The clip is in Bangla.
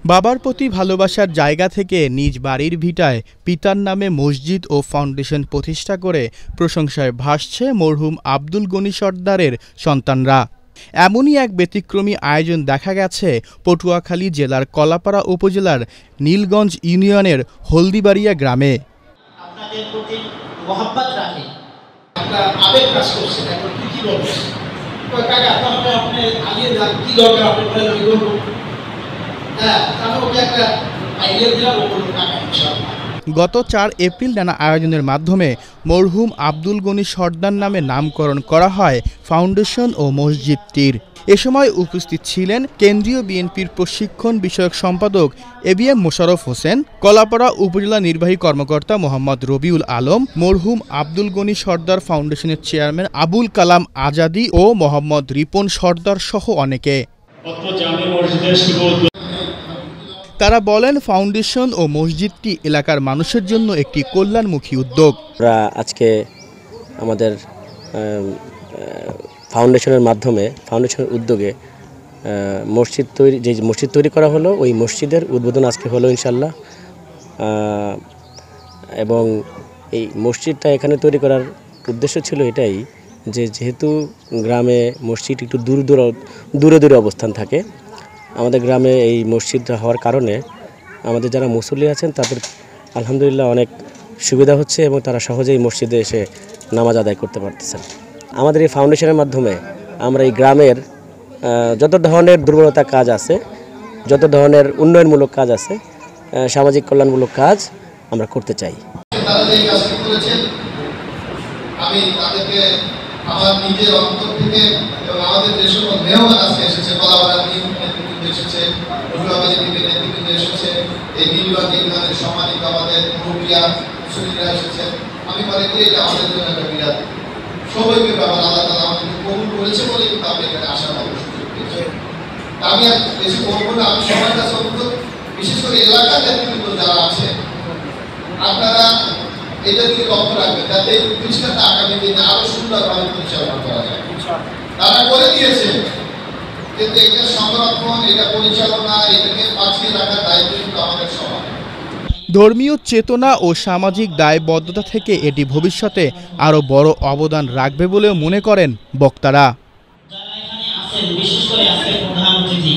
বাবার প্রতি ভালোবাসার জায়গা থেকে নিজ বাড়ির ভিটায় পিতার নামে মসজিদ ও ফাউন্ডেশন প্রতিষ্ঠা করে প্রশংসায় ভাসছে মরহুম আব্দুল গনি সর্দারের সন্তানরা। এমনই এক ব্যতিক্রমী আয়োজন দেখা গেছে পটুয়াখালী জেলার কলাপাড়া উপজেলার নীলগঞ্জ ইউনিয়নের হলদিবাড়িয়া গ্রামে। আপনাদের প্রতি মহব্বত রাখে, আপনার আবেগ কাজ করছে, এখন কি বলবেন? কাকা তাহলে আপনি আগে যান, কি দরকার আপনি বলেন, আমি করব। হ্যাঁ, তাহলে ওকে একটা আইডিয়া দিলাম, ও বলল কাকা ইনশাআল্লাহ। গত 4 এপ্রিল নানা আয়োজনের মাধ্যমে মরহুম আব্দুল গনি সর্দার নামে নামকরণ করা হয় ফাউন্ডেশন ও মসজিদটির। এ সময় উপস্থিত ছিলেন কেন্দ্রীয় বিএনপির প্রশিক্ষণ বিষয়ক সম্পাদক এবিএম মোশাররফ হোসেন, কলাপাড়া উপজেলা নির্বাহী কর্মকর্তা মোহাম্মদ রবিউল আলম, মরহুম আব্দুল গনি সর্দার ফাউন্ডেশনের চেয়ারম্যান আবুল কালাম আজাদি ও মোহাম্মদ রিপন সর্দার সহ অনেকে। তারা বলেন, ফাউন্ডেশন ও মসজিদটি এলাকার মানুষের জন্য একটি কল্যাণমুখী উদ্যোগ। আমরা আজকে আমাদের ফাউন্ডেশনের মাধ্যমে, ফাউন্ডেশনের উদ্যোগে মসজিদ তৈরি করা হলো, ওই মসজিদের উদ্বোধন আজকে হলো ইনশাল্লাহ। এবং এই মসজিদটা এখানে তৈরি করার উদ্দেশ্য ছিল এটাই যে, যেহেতু গ্রামে মসজিদ একটু দূরে অবস্থান থাকে, আমাদের গ্রামে এই মসজিদটা হওয়ার কারণে আমাদের যারা মুসল্লি আছেন তাদের আলহামদুলিল্লাহ অনেক সুবিধা হচ্ছে এবং তারা সহজেই মসজিদে এসে নামাজ আদায় করতে পারতেছেন। আমাদের এই ফাউন্ডেশনের মাধ্যমে আমরা এই গ্রামের যত ধরনের দুর্বলতা কাজ আছে, যত ধরনের উন্নয়নমূলক কাজ আছে, সামাজিক কল্যাণমূলক কাজ আমরা করতে চাই। আমি তাদেরকে আমার নিজের অন্তর থেকে এবং আমাদের যে সকল মেহমান আজকে এসেছে, কলাপাড়ার নেতৃবৃন্দ এসেছে, নেতৃবৃন্দ এসেছে, এই নীলগঞ্জ ইউনিয়নের সম্মানিত আমাদের মুরব্বিয়া মুসল্লিরা এসেছে, আমি মনে করি এটা আমাদের জন্য একটা বিরাট সৌভাগ্যের ব্যাপার। আল্লাহ তাআলা আমাদের কবুল করেছে বলে কিন্তু আমি এখানে আসার সুযোগ পেয়েছি। আমি আর বেশি বলবো না, আমি সবার কাছে অনুরোধ, বিশেষ করে এলাকার নেতৃবৃন্দ যারা আছে, আপনারা এটা দিকে লক্ষ্য রাখবেন যাতে এই প্রতিষ্ঠানটা আগামী দিনে আরো সুন্দরভাবে পরিচালনা করা যায়। তারা করে দিয়েছে, কিন্তু এটা সংরক্ষণ, এটা পরিচালনা, এটাকে বাঁচিয়ে রাখার দায়িত্ব কিন্তু আমাদের সবার। ধর্মীয় চেতনা ও সামাজিক দায়বদ্ধতা থেকে এটি ভবিষ্যতে আরও বড় অবদান রাখবে বলেও মনে করেন বক্তারা। যারা এখানে আছেন, বিশেষ করে আজকে প্রধান অতিথি